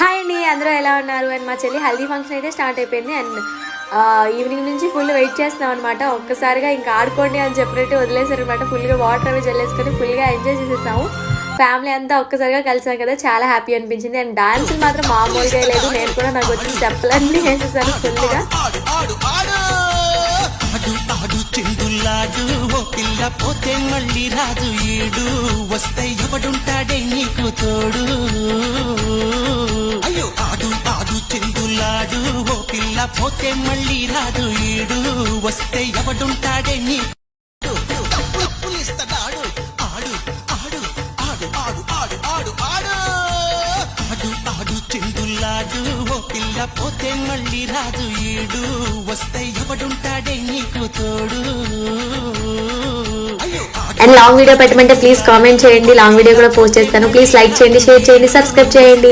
Hi అండి, అందరూ ఎలా ఉన్నారు? అండ్ మా చెల్లి హల్దీ ఫంక్షన్ అయితే స్టార్ట్ అయిపోయింది. అండ్ ఈవినింగ్ నుంచి ఫుల్ వెయిట్ చేస్తున్నాం అనమాట. ఒక్కసారిగా ఇంకా ఆడుకోండి అని చెప్పినట్టు వదిలేసారు అనమాట. ఫుల్గా వాటర్ అవి జల్లేసుకొని ఫుల్గా ఎంజాయ్ చేసేసాము. ఫ్యామిలీ అంతా ఒక్కసారిగా కలిసాం కదా, చాలా హ్యాపీ అనిపించింది. అండ్ డాన్సులు మాత్రం మామూలుగా లేదు. నేను కూడా నాకు వచ్చిన స్టెప్పులన్నీ వేసేసాను ఫుల్గా. చిందులాడు ఓ పిల్ల పోతే మళ్ళీ రాదు ఈడు వస్తే ఎవడుంటాడే నీకు తోడు. అయ్యో ఆడు ఆడు చిందులాడు ఓ పిల్ల పోతే మళ్ళీ రాదు ఈడు వస్తే ఎవడుంటాడే నీకు పులిస్తాడు. ఆడు ఆడు ఆడు ఆడు ఆడు ఆడు ఆడు ఆడు ఆడు చిందులాడు ఓ పిల్ల పోతే మళ్ళీ రాదు ఈడు వస్తే ఎవడుంటాడే నీకు తోడు. అండ్ లాంగ్ వీడియో పెట్టమంటే ప్లీజ్ కామెంట్ చేయండి. లాంగ్ వీడియో కూడా పోస్ట్ చేస్తాను. ప్లీజ్ లైక్ చేయండి, షేర్ చేయండి, సబ్స్క్రైబ్ చేయండి.